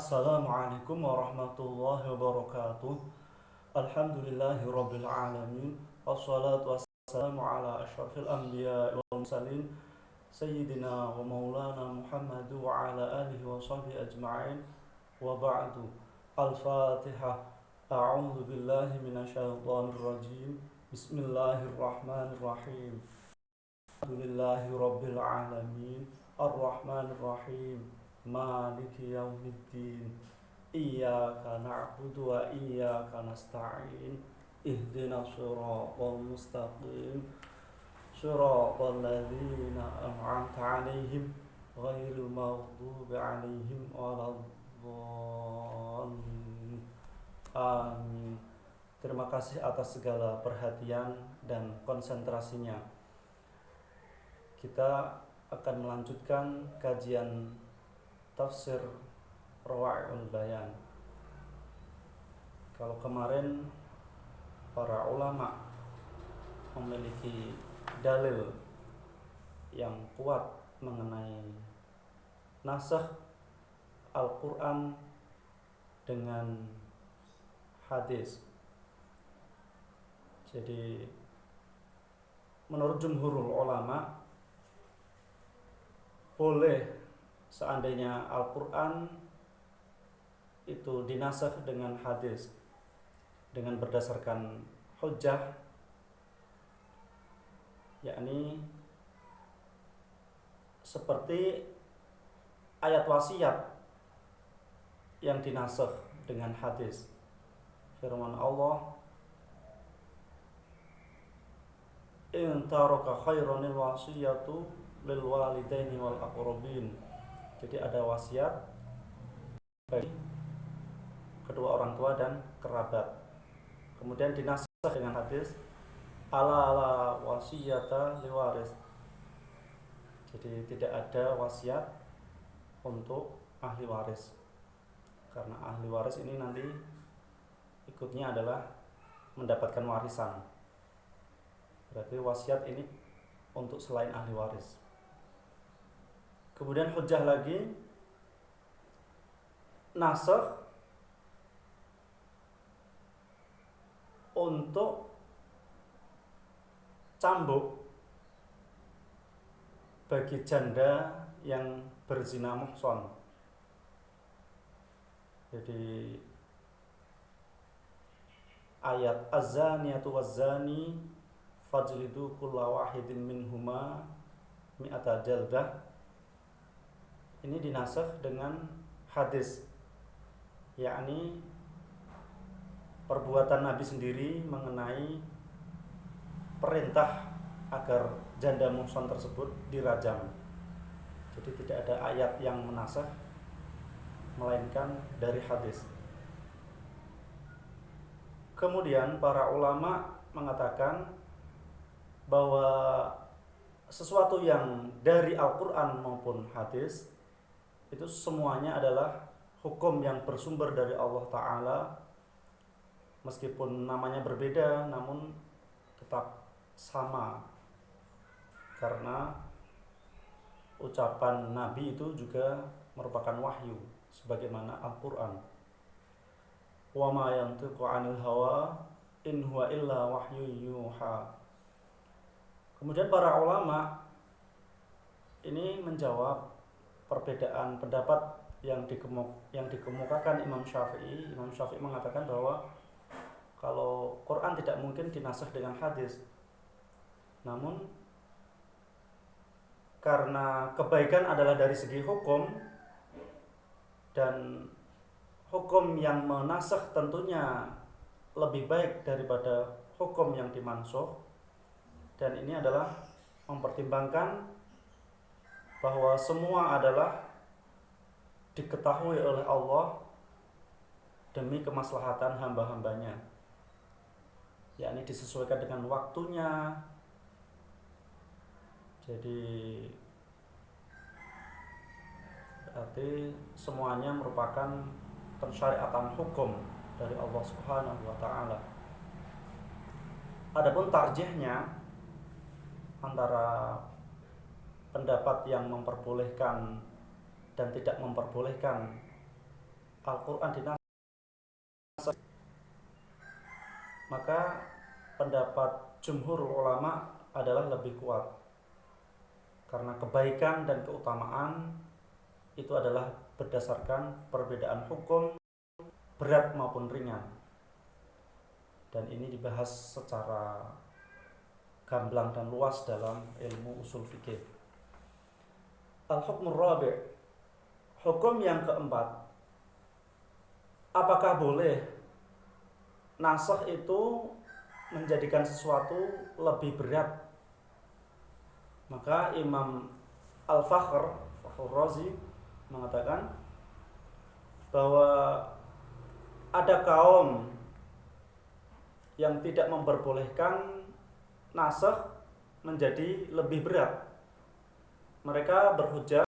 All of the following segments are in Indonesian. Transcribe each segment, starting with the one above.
Assalamualaikum warahmatullahi wabarakatuh. Alhamdulillahi rabbil alamin. Wassalatu wassalamu ala asyrafil anbiya wal mursalin sayyidina wa maulana Muhammad wa ala alihi wa sahbihi ajma'in. Wa ba'du. Al-Fatihah. A'udzu billahi minasyaitonir rajim. Bismillahirrahmanirrahim. Alhamdulillahi rabbil alamin. Ar-Rahmanir Rahim. Maliki yaumiddin. Iyyaka na'budu wa iyyaka nasta'in. Ihdinas shiratal mustaqim. Shiratal ladzina an'amta 'alaihim ghairil maghdubi 'alaihim waladdallin. Amin. Terima kasih atas segala perhatian dan konsentrasinya. Kita akan melanjutkan kajian tafsir Rawa'iul Bayan. Kalau kemarin para ulama memiliki dalil yang kuat mengenai nasakh Al-Quran dengan hadis. Jadi menurut jumhurul ulama, boleh seandainya Al-Quran itu dinasakh dengan hadis dengan berdasarkan hujjah, yakni seperti ayat wasiat yang dinasakh dengan hadis. Firman Allah, in taraka khairanil wasiyatu lil walidaini wal aqrabin. Jadi ada wasiat bagi kedua orang tua dan kerabat. Kemudian dinasakh dengan hadis, ala wasiyata liwaris. Jadi tidak ada wasiat untuk ahli waris, karena ahli waris ini nanti ikutnya adalah mendapatkan warisan. Berarti wasiat ini untuk selain ahli waris. Kemudian hujjah lagi, nasakh untuk cambuk bagi janda yang berzina muhsan. Jadi ayat az-zaniyatu waz-zani fajlidu kulla wahidin minhuma mi'ata jaldah ini dinasakh dengan hadis, yakni perbuatan Nabi sendiri mengenai perintah agar janda muhsan tersebut dirajam. Jadi tidak ada ayat yang menasakh melainkan dari hadis. Kemudian para ulama mengatakan bahwa sesuatu yang dari Al-Quran maupun hadis itu semuanya adalah hukum yang bersumber dari Allah Ta'ala, meskipun namanya berbeda namun tetap sama, karena ucapan Nabi itu juga merupakan wahyu sebagaimana Al-Quran. Wa ma yantiqu 'anil hawa in huwa illa wahyu yuha. Kemudian para ulama ini menjawab perbedaan pendapat yang dikemukakan Imam Syafi'i. Imam Syafi'i mengatakan bahwa kalau Quran tidak mungkin dinasakh dengan hadis, namun karena kebaikan adalah dari segi hukum, dan hukum yang menasakh tentunya lebih baik daripada hukum yang dimansukh, dan ini adalah mempertimbangkan bahwa semua adalah diketahui oleh Allah demi kemaslahatan hamba-hambanya, yakni disesuaikan dengan waktunya. Jadi berarti semuanya merupakan pensyariatan hukum dari Allah Subhanahu wa taala. Adapun tarjihnya antara pendapat yang memperbolehkan dan tidak memperbolehkan Al-Quran dinasakh, maka pendapat jumhur ulama adalah lebih kuat, karena kebaikan dan keutamaan itu adalah berdasarkan perbedaan hukum berat maupun ringan, dan ini dibahas secara gamblang dan luas dalam ilmu usul fikih. Al-hukmur rabi', hukum yang keempat, apakah boleh nasakh itu menjadikan sesuatu lebih berat? Maka Imam Al-Fakhr Razi mengatakan bahwa ada kaum yang tidak memperbolehkan nasakh menjadi lebih berat. Mereka berhujjah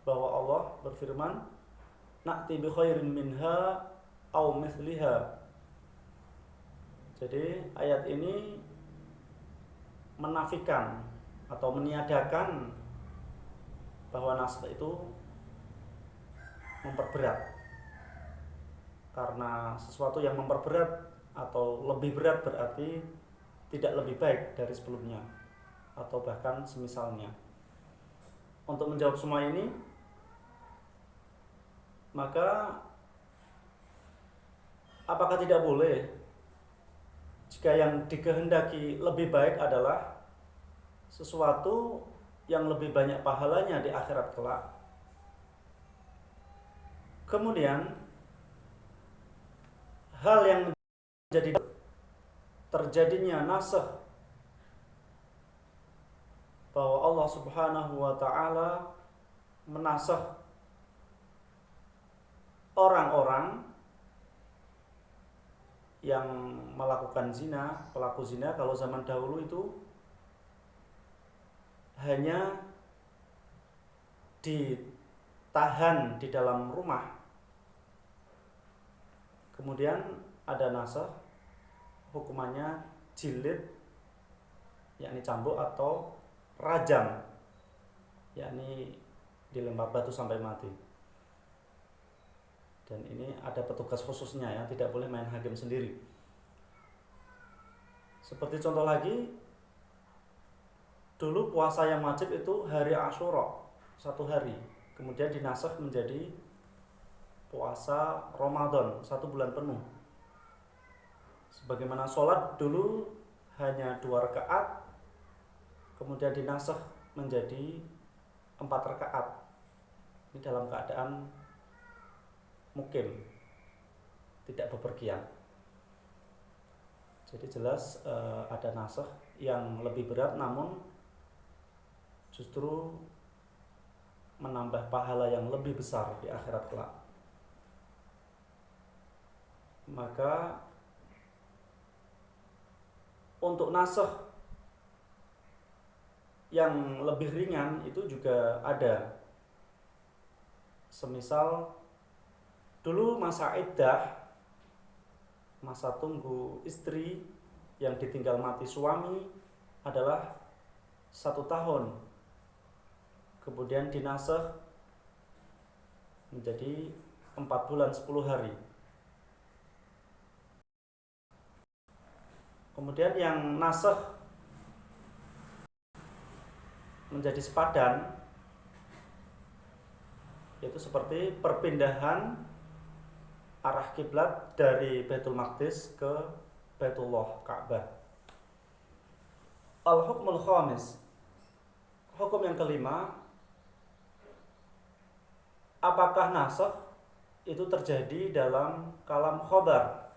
bahwa Allah berfirman, na'ti bi khairin minha au mithliha. Jadi ayat ini menafikan atau meniadakan bahwa nasakh itu memperberat, karena sesuatu yang memperberat atau lebih berat berarti tidak lebih baik dari sebelumnya atau bahkan semisalnya. Untuk menjawab semua ini, maka apakah tidak boleh jika yang dikehendaki lebih baik adalah sesuatu yang lebih banyak pahalanya di akhirat kelak? Kemudian hal yang menjadi terjadinya nasakh, bahwa Allah Subhanahu wa taala menasakh orang-orang yang melakukan zina, pelaku zina. Kalau zaman dahulu itu hanya ditahan di dalam rumah. Kemudian ada nasakh, hukumannya jilid, yakni cambuk, atau rajam, yakni dilempar batu sampai mati. Dan ini ada petugas khususnya ya, tidak boleh main hakim sendiri. Seperti contoh lagi, dulu puasa yang wajib itu hari Asyura, 1 hari, kemudian dinasakh menjadi puasa Ramadan 1 bulan penuh. Sebagaimana sholat dulu hanya 2 rakaat, kemudian dinasakh menjadi 4 rakaat. Ini dalam keadaan mukim, tidak bepergian. Jadi jelas ada nasakh yang lebih berat, namun justru menambah pahala yang lebih besar di akhirat kelak. Maka untuk nasakh yang lebih ringan itu juga ada. Semisal dulu masa iddah, masa tunggu istri yang ditinggal mati suami adalah 1 tahun, kemudian dinasakh menjadi 4 bulan 10 hari. Kemudian yang nasakh menjadi sepadan, yaitu seperti perpindahan arah kiblat dari Baitul Maqdis ke Baitullah Ka'bah. Al-hukmul khamis, hukum yang kelima, apakah nasakh itu terjadi dalam kalam khobar?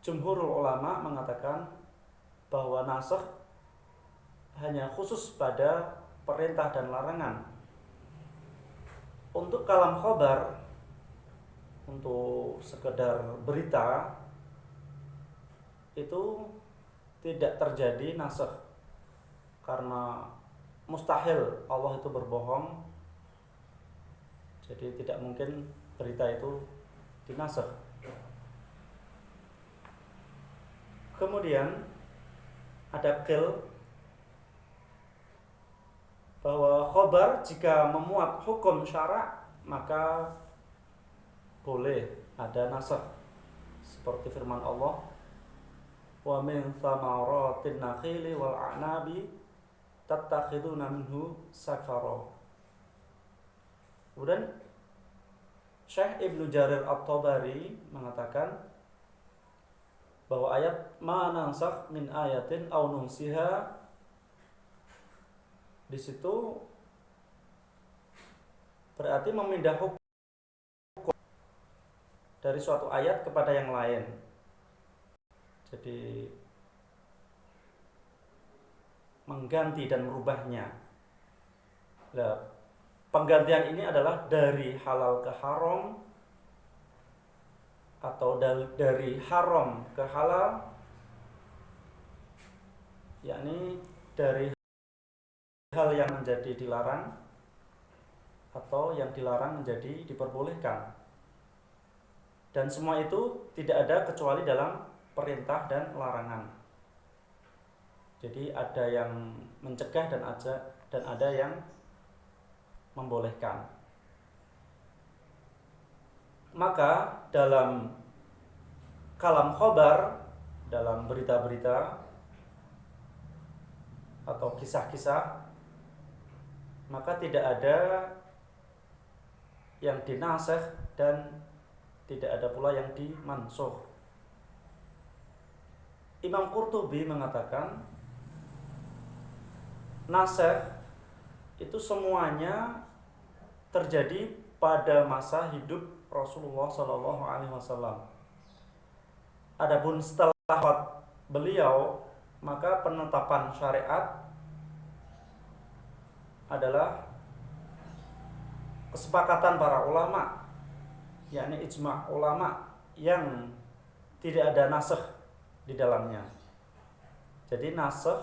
Jumhurul ulama mengatakan bahwa nasakh hanya khusus pada perintah dan larangan. Untuk kalam khobar, untuk sekedar berita, itu tidak terjadi nasakh, karena mustahil Allah itu berbohong. Jadi tidak mungkin berita itu dinasakh. Kemudian ada qil, bahwa khobar jika memuat hukum syara' maka boleh ada nasakh, seperti firman Allah, wa min thamaratin nakhili wal a'nabi tattakhiduna minhu sakara. Kemudian Syekh Ibnu Jarir At-Tabari mengatakan bahwa ayat ma nansakh min ayatin aw nunsiha, di situ berarti memindah hukum dari suatu ayat kepada yang lain. Jadi mengganti dan merubahnya. Nah, penggantian ini adalah dari halal ke haram atau dari haram ke halal, yakni dari hal yang menjadi dilarang atau yang dilarang menjadi diperbolehkan. Dan semua itu tidak ada kecuali dalam perintah dan larangan. Jadi ada yang mencegah dan ada yang membolehkan. Maka dalam kalam khobar, dalam berita-berita atau kisah-kisah, maka tidak ada yang dinasikh dan tidak ada pula yang dimansukh. Imam Qurtubi mengatakan nasikh itu semuanya terjadi pada masa hidup Rasulullah SAW. Adapun setelah beliau, maka penetapan syariat adalah kesepakatan para ulama, yakni ijma' ulama yang tidak ada nasikh di dalamnya. Jadi nasikh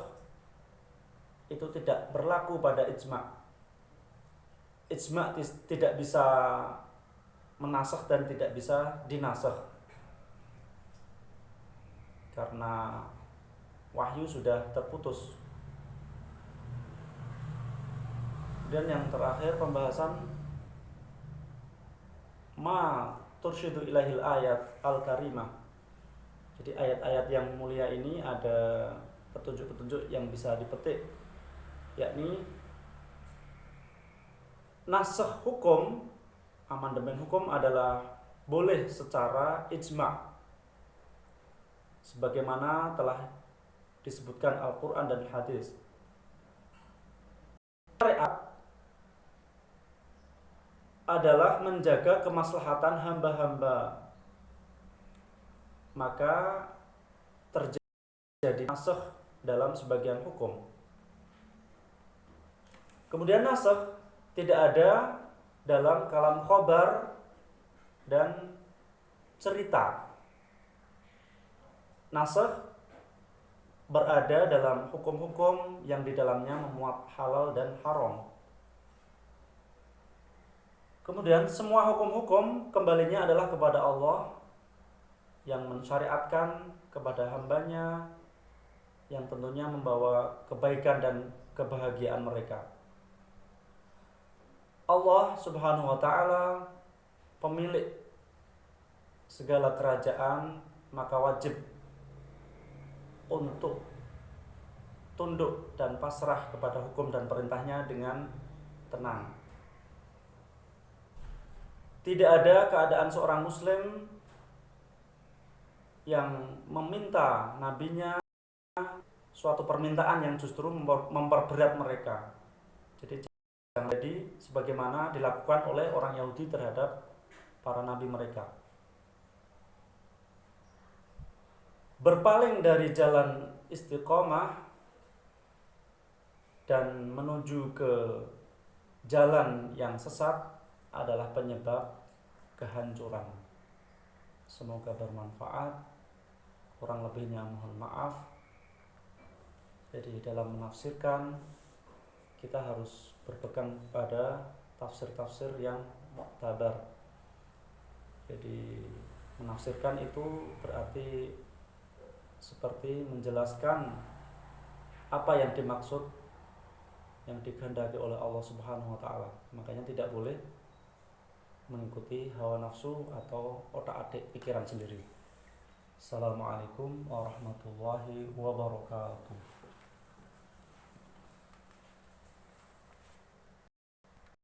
itu tidak berlaku pada ijma'. Ijma' tidak bisa menasikh dan tidak bisa dinasikh, karena wahyu sudah terputus. Dan yang terakhir pembahasan ma tursyidu ilahil ayat al-karimah. Jadi ayat-ayat yang mulia ini ada petunjuk-petunjuk yang bisa dipetik, yakni nasikh hukum, amandemen hukum adalah boleh secara ijma', sebagaimana telah disebutkan Al-Quran dan hadis. Syariat adalah menjaga kemaslahatan hamba-hamba, maka terjadi nasikh dalam sebagian hukum. Kemudian nasikh tidak ada dalam kalam khobar dan cerita. Nasikh berada dalam hukum-hukum yang di dalamnya memuat halal dan haram. Kemudian semua hukum-hukum kembalinya adalah kepada Allah yang mensyariatkan kepada hambanya, yang tentunya membawa kebaikan dan kebahagiaan mereka. Allah Subhanahu wa ta'ala pemilik segala kerajaan, maka wajib untuk tunduk dan pasrah kepada hukum dan perintahnya dengan tenang. Tidak ada keadaan seorang muslim yang meminta nabinya suatu permintaan yang justru memperberat mereka. Jadi jangan jadi sebagaimana dilakukan oleh orang Yahudi terhadap para nabi mereka. Berpaling dari jalan istiqomah dan menuju ke jalan yang sesat adalah penyebab kehancuran. Semoga bermanfaat. Kurang lebihnya mohon maaf. Jadi dalam menafsirkan kita harus berpegang pada tafsir-tafsir yang mu'tabar. Jadi menafsirkan itu berarti seperti menjelaskan apa yang dimaksud, yang dikehendaki oleh Allah Subhanahu wa ta'ala. Makanya tidak boleh mengikuti hawa nafsu atau otak-atik pikiran sendiri. Assalamualaikum warahmatullahi wabarakatuh.